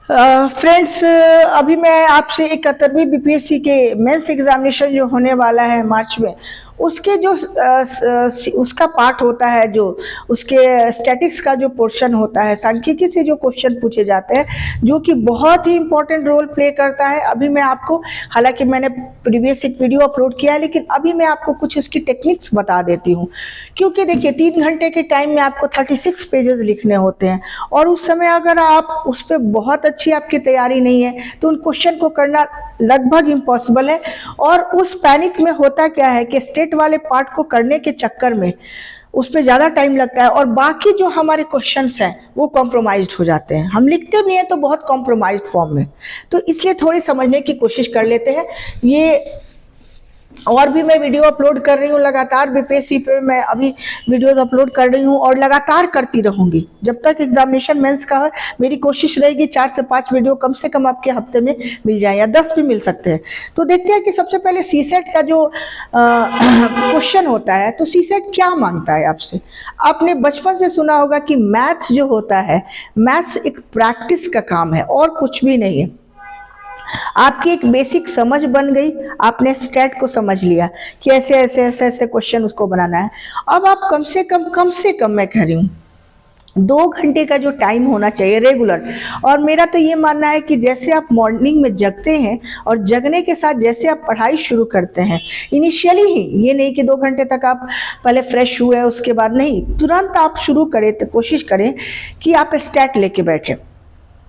Friends, अभी मैं आपसे 71वीं बीपीएससी के मेंस एग्जामिनेशन जो होने वाला है मार्च में, उसके जो उसका पार्ट होता है, जो उसके स्टैटिक्स का जो पोर्शन होता है, सांख्यिकी से जो क्वेश्चन पूछे जाते हैं, जो कि बहुत ही इंपॉर्टेंट रोल प्ले करता है। अभी मैं आपको, हालांकि मैंने प्रीवियस एक वीडियो अपलोड किया है, लेकिन अभी मैं आपको कुछ इसकी टेक्निक्स बता देती हूँ। क्योंकि देखिए, 3 घंटे के टाइम में आपको 36 पेजेस लिखने होते हैं, और उस समय अगर आप उस पर बहुत अच्छी आपकी तैयारी नहीं है तो उन क्वेश्चन को करना लगभग इम्पॉसिबल है। और उस पैनिक में होता क्या है कि स्टेट वाले पार्ट को करने के चक्कर में उस पर ज़्यादा टाइम लगता है, और बाकी जो हमारे क्वेश्चंस हैं वो कॉम्प्रोमाइज्ड हो जाते हैं। हम लिखते भी हैं तो बहुत कॉम्प्रोमाइज्ड फॉर्म में। तो इसलिए थोड़ी समझने की कोशिश कर लेते हैं। ये और भी मैं वीडियो अपलोड कर रही हूँ लगातार, बीपीएससी पे मैं अभी वीडियोस अपलोड कर रही हूँ और लगातार करती रहूंगी जब तक एग्जामिनेशन मेंस का है। मेरी कोशिश रहेगी 4 से 5 वीडियो कम से कम आपके हफ्ते में मिल जाए, या 10 भी मिल सकते हैं। तो देखते हैं कि सबसे पहले सीसेट का जो क्वेश्चन होता है, तो सीसेट क्या मांगता है आपसे। आपने बचपन से सुना होगा कि मैथ्स जो होता है, मैथ्स एक प्रैक्टिस का काम है और कुछ भी नहीं है। आपकी एक बेसिक समझ बन गई, आपने स्टेट को समझ लिया कि ऐसे ऐसे ऐसे ऐसे क्वेश्चन उसको बनाना है। अब आप कम से कम मैं कह रही हूँ 2 घंटे का जो टाइम होना चाहिए रेगुलर। और मेरा तो ये मानना है कि जैसे आप मॉर्निंग में जगते हैं और जगने के साथ जैसे आप पढ़ाई शुरू करते हैं, इनिशियली ही, ये नहीं कि 2 घंटे तक आप पहले फ्रेश हुए उसके बाद नहीं, तुरंत आप शुरू करें, तो कोशिश करें कि आप स्टैट लेके बैठे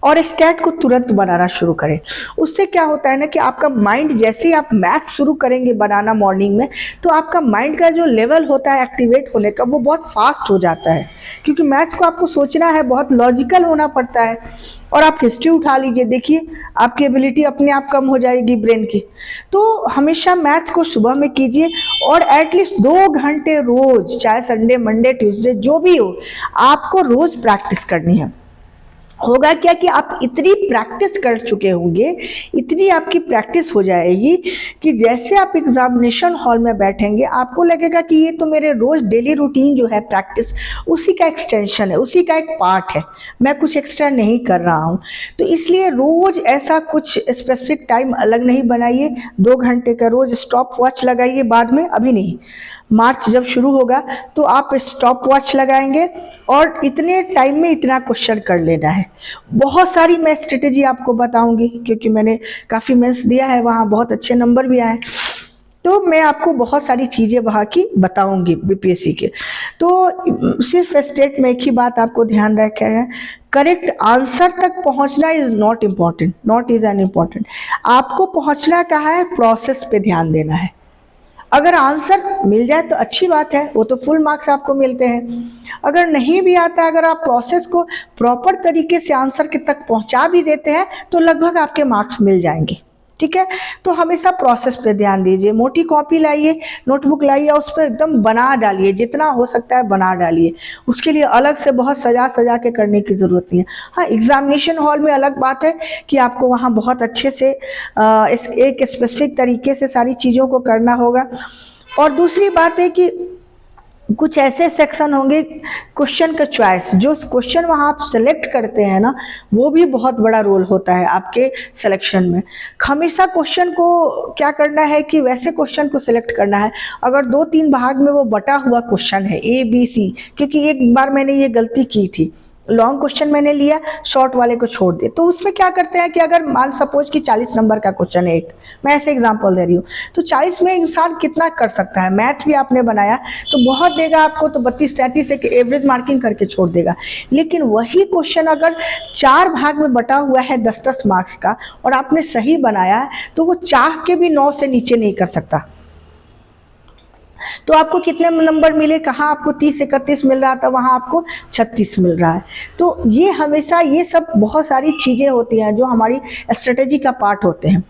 और स्टैट को तुरंत बनाना शुरू करें। उससे क्या होता है ना कि आपका माइंड, जैसे ही आप मैथ शुरू करेंगे बनाना मॉर्निंग में, तो आपका माइंड का जो लेवल होता है एक्टिवेट होने का, वो बहुत फास्ट हो जाता है। क्योंकि मैथ्स को आपको सोचना है, बहुत लॉजिकल होना पड़ता है। और आप हिस्ट्री उठा लीजिए, देखिए आपकी एबिलिटी अपने आप कम हो जाएगी ब्रेन की। तो हमेशा मैथ्स को सुबह में कीजिए, और एटलीस्ट 2 घंटे रोज, चाहे संडे मंडे ट्यूसडे जो भी हो, आपको रोज प्रैक्टिस करनी है। होगा क्या कि आप इतनी प्रैक्टिस कर चुके होंगे, इतनी आपकी प्रैक्टिस हो जाएगी कि जैसे आप एग्जामिनेशन हॉल में बैठेंगे, आपको लगेगा कि ये तो मेरे रोज डेली रूटीन जो है प्रैक्टिस, उसी का एक्सटेंशन है, उसी का एक पार्ट है, मैं कुछ एक्स्ट्रा नहीं कर रहा हूँ। तो इसलिए रोज ऐसा कुछ स्पेसिफिक टाइम अलग नहीं बनाइए, 2 घंटे का रोज स्टॉप वॉच लगाइए बाद में, अभी नहीं। मार्च जब शुरू होगा तो आप स्टॉप वॉच लगाएंगे और इतने टाइम में इतना क्वेश्चन कर लेना है। बहुत सारी मैं स्ट्रेटेजी आपको बताऊंगी, क्योंकि मैंने काफ़ी मेंस दिया है, वहाँ बहुत अच्छे नंबर भी आए, तो मैं आपको बहुत सारी चीज़ें वहाँ की बताऊंगी बीपीएससी के। तो सिर्फ स्टेट में एक ही बात आपको ध्यान रखना है, करेक्ट आंसर तक पहुंचना is not important, not is an important. आपको पहुंचना कहाँ है, प्रोसेस पे ध्यान देना है। अगर आंसर मिल जाए तो अच्छी बात है, वो तो फुल मार्क्स आपको मिलते हैं। अगर नहीं भी आता, अगर आप प्रोसेस को प्रॉपर तरीके से आंसर के तक पहुंचा भी देते हैं तो लगभग आपके मार्क्स मिल जाएंगे। ठीक है, तो हमेशा प्रोसेस पे ध्यान दीजिए। मोटी कॉपी लाइए, नोटबुक लाइए, उस पर एकदम बना डालिए, जितना हो सकता है बना डालिए। उसके लिए अलग से बहुत सजा सजा के करने की ज़रूरत नहीं है। हाँ, एग्जामिनेशन हॉल में अलग बात है कि आपको वहाँ बहुत अच्छे से एक स्पेसिफिक तरीके से सारी चीज़ों को करना होगा। और दूसरी बात है कि कुछ ऐसे सेक्शन होंगे क्वेश्चन का चॉइस, जो क्वेश्चन वहाँ आप सेलेक्ट करते हैं ना, वो भी बहुत बड़ा रोल होता है आपके सिलेक्शन में। हमेशा क्वेश्चन को क्या करना है कि वैसे क्वेश्चन को सिलेक्ट करना है, अगर 2-3 भाग में वो बटा हुआ क्वेश्चन है ए बी सी, क्योंकि एक बार मैंने ये गलती की थी, लॉन्ग क्वेश्चन मैंने लिया, शॉर्ट वाले को छोड़ दिया। तो उसमें क्या करते हैं कि अगर मान सपोज कि 40 नंबर का क्वेश्चन है एक, मैं ऐसे एग्जांपल दे रही हूँ, तो 40 में इंसान कितना कर सकता है। मैथ्स भी आपने बनाया तो बहुत देगा आपको, तो 32-33 एक एवरेज मार्किंग करके छोड़ देगा। लेकिन वही क्वेश्चन अगर 4 भाग में बटा हुआ है 10-10 मार्क्स का, और आपने सही बनाया है, तो वो चाह के भी 9 से नीचे नहीं कर सकता। तो आपको कितने नंबर मिले, कहाँ आपको 30-31 मिल रहा था, वहाँ आपको 36 मिल रहा है। तो ये हमेशा, ये सब बहुत सारी चीज़ें होती हैं जो हमारी स्ट्रेटेजी का पार्ट होते हैं।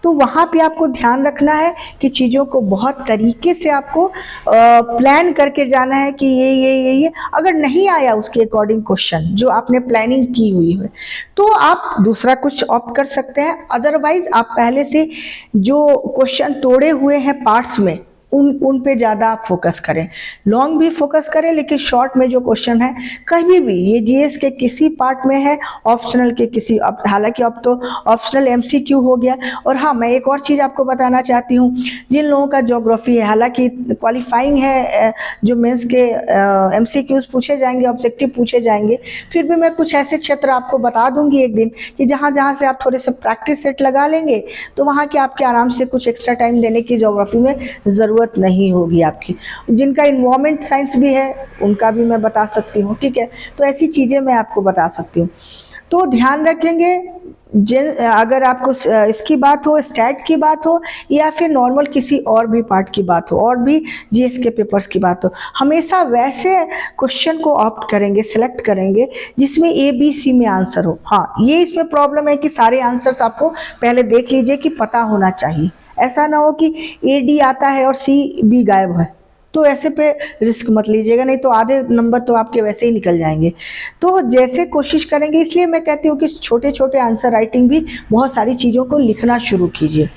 तो वहाँ पे आपको ध्यान रखना है कि चीज़ों को बहुत तरीके से आपको प्लान करके जाना है कि ये अगर नहीं आया उसके अकॉर्डिंग क्वेश्चन जो आपने प्लानिंग की हुई है, तो आप दूसरा कुछ ऑप्ट कर सकते हैं। अदरवाइज आप पहले से जो क्वेश्चन तोड़े हुए हैं पार्ट्स में, उन पे ज़्यादा आप फोकस करें। लॉन्ग भी फोकस करें, लेकिन शॉर्ट में जो क्वेश्चन है कहीं भी, ये जीएस के किसी पार्ट में है, ऑप्शनल के किसी, हालांकि अब तो ऑप्शनल एमसीक्यू हो गया। और हाँ, मैं एक और चीज़ आपको बताना चाहती हूँ, जिन लोगों का ज्योग्राफी है, हालांकि क्वालिफाइंग है, जो मेंस के एमसीक्यूज पूछे जाएंगे, ऑब्जेक्टिव पूछे जाएंगे, फिर भी मैं कुछ ऐसे क्षेत्र आपको बता दूंगी एक दिन कि जहाँ जहाँ से आप थोड़े से प्रैक्टिस सेट लगा लेंगे तो वहाँ के आपके आराम से कुछ एक्स्ट्रा टाइम देने की ज्योग्राफी में ज़रूरत नहीं होगी आपकी। जिनका इन्वायरमेंट साइंस भी है उनका भी मैं बता सकती हूँ, ठीक है। तो ऐसी चीज़ें मैं आपको बता सकती हूँ। तो ध्यान रखेंगे, अगर आपको इसकी बात हो, स्टैट की बात हो, या फिर नॉर्मल किसी और भी पार्ट की बात हो, और भी जीएस के पेपर्स की बात हो, हमेशा वैसे क्वेश्चन को ऑप्ट करेंगे, सिलेक्ट करेंगे जिसमें ए बी सी में आंसर हो। हाँ, ये इसमें प्रॉब्लम है कि सारे आंसर्स आपको पहले देख लीजिए कि पता होना चाहिए। ऐसा ना हो कि ए डी आता है और सी बी गायब है, तो ऐसे पे रिस्क मत लीजिएगा, नहीं तो आधे नंबर तो आपके वैसे ही निकल जाएंगे। तो जैसे कोशिश करेंगे, इसलिए मैं कहती हूँ कि छोटे छोटे आंसर राइटिंग भी बहुत सारी चीज़ों को लिखना शुरू कीजिए।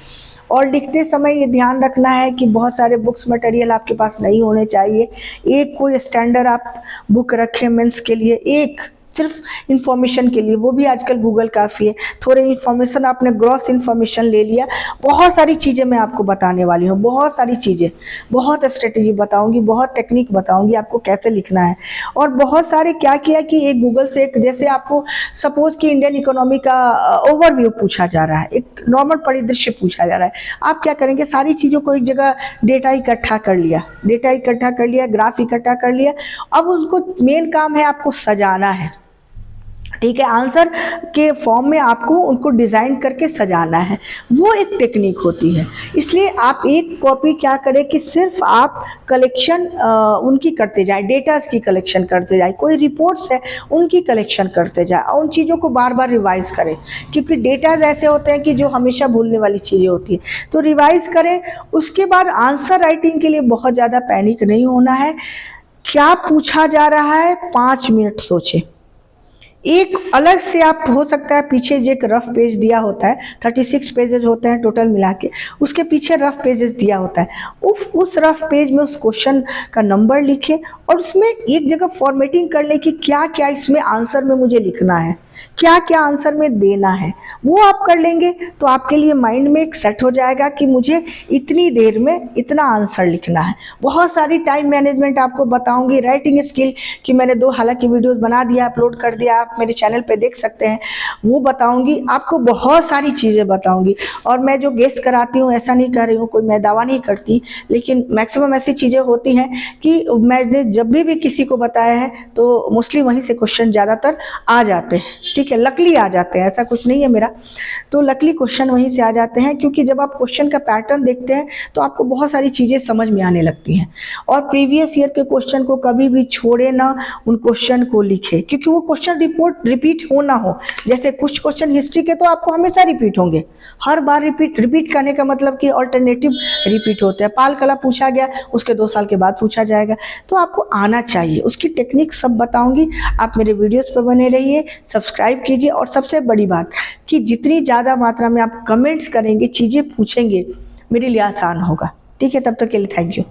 और लिखते समय ये ध्यान रखना है कि बहुत सारे बुक्स मटेरियल आपके पास नहीं होने चाहिए। एक कोई स्टैंडर्ड आप बुक रखें मेंस के लिए, एक सिर्फ इंफॉर्मेशन के लिए, वो भी आजकल गूगल काफ़ी है। थोड़े इंफॉर्मेशन, आपने ग्रॉस इंफॉर्मेशन ले लिया, बहुत सारी चीज़ें मैं आपको बताने वाली हूँ, बहुत सारी चीज़ें, बहुत स्ट्रेटेजी बताऊंगी, बहुत टेक्निक बताऊंगी आपको कैसे लिखना है। और बहुत सारे क्या किया कि एक गूगल से, एक जैसे आपको सपोज कि इंडियन इकोनॉमी का ओवरव्यू पूछा जा रहा है, एक नॉर्मल परिदृश्य पूछा जा रहा है, आप क्या करेंगे, सारी चीज़ों को एक जगह डेटा इकट्ठा कर लिया, ग्राफ इकट्ठा कर लिया। अब उनको मेन काम है आपको सजाना है, ठीक है, आंसर के फॉर्म में आपको उनको डिज़ाइन करके सजाना है, वो एक टेक्निक होती है। इसलिए आप एक कॉपी क्या करें कि सिर्फ आप कलेक्शन उनकी करते जाएं, डेटास की कलेक्शन करते जाएं, कोई रिपोर्ट्स है उनकी कलेक्शन करते जाएं, और उन चीज़ों को बार बार रिवाइज़ करें, क्योंकि डेटाज ऐसे होते हैं कि जो हमेशा भूलने वाली चीज़ें होती हैं। तो रिवाइज़ करें। उसके बाद आंसर राइटिंग के लिए बहुत ज़्यादा पैनिक नहीं होना है। क्या पूछा जा रहा है, 5 मिनट सोचें। एक अलग से आप, हो सकता है पीछे जो एक रफ पेज दिया होता है, 36 पेजेस होते हैं टोटल मिला के, उसके पीछे रफ पेजेस दिया होता है, उस रफ पेज में उस क्वेश्चन का नंबर लिखें और उसमें एक जगह फॉर्मेटिंग कर लें कि क्या क्या इसमें आंसर में मुझे लिखना है, क्या क्या आंसर में देना है। वो आप कर लेंगे तो आपके लिए माइंड में एक सेट हो जाएगा कि मुझे इतनी देर में इतना आंसर लिखना है। बहुत सारी टाइम मैनेजमेंट आपको बताऊंगी, राइटिंग स्किल की मैंने 2 हालांकि वीडियोस बना दिया, अपलोड कर दिया, आप मेरे चैनल पे देख सकते हैं, वो बताऊंगी आपको, बहुत सारी चीज़ें बताऊंगी। और मैं जो गेस कराती हूँ, ऐसा नहीं कर रही हूँ, कोई मैं दावा नहीं करती, लेकिन मैक्सिमम ऐसी चीज़ें होती हैं कि मैंने जब भी किसी को बताया है तो मोस्टली वहीं से क्वेश्चन ज़्यादातर आ जाते हैं, ठीक है, लकली आ जाते हैं, ऐसा कुछ नहीं है मेरा, तो लकली क्वेश्चन वहीं से आ जाते हैं। क्योंकि जब आप क्वेश्चन का पैटर्न देखते हैं तो आपको बहुत सारी चीज़ें समझ में आने लगती हैं। और प्रीवियस ईयर के क्वेश्चन को कभी भी छोड़े ना, उन क्वेश्चन को लिखे, क्योंकि वो क्वेश्चन रिपीट हो ना हो। जैसे कुछ क्वेश्चन हिस्ट्री के तो आपको हमेशा रिपीट होंगे, हर बार रिपीट करने का मतलब कि ऑल्टरनेटिव रिपीट होते हैं। पाल कला पूछा गया, उसके 2 साल के बाद पूछा जाएगा, तो आपको आना चाहिए। उसकी टेक्निक सब बताऊंगी, आप मेरे वीडियोस पर बने रहिए, सब्सक्राइब कीजिए। और सबसे बड़ी बात कि जितनी ज़्यादा मात्रा में आप कमेंट्स करेंगे, चीज़ें पूछेंगे, मेरे लिए आसान होगा, ठीक है। तब तक के लिए थैंक यू।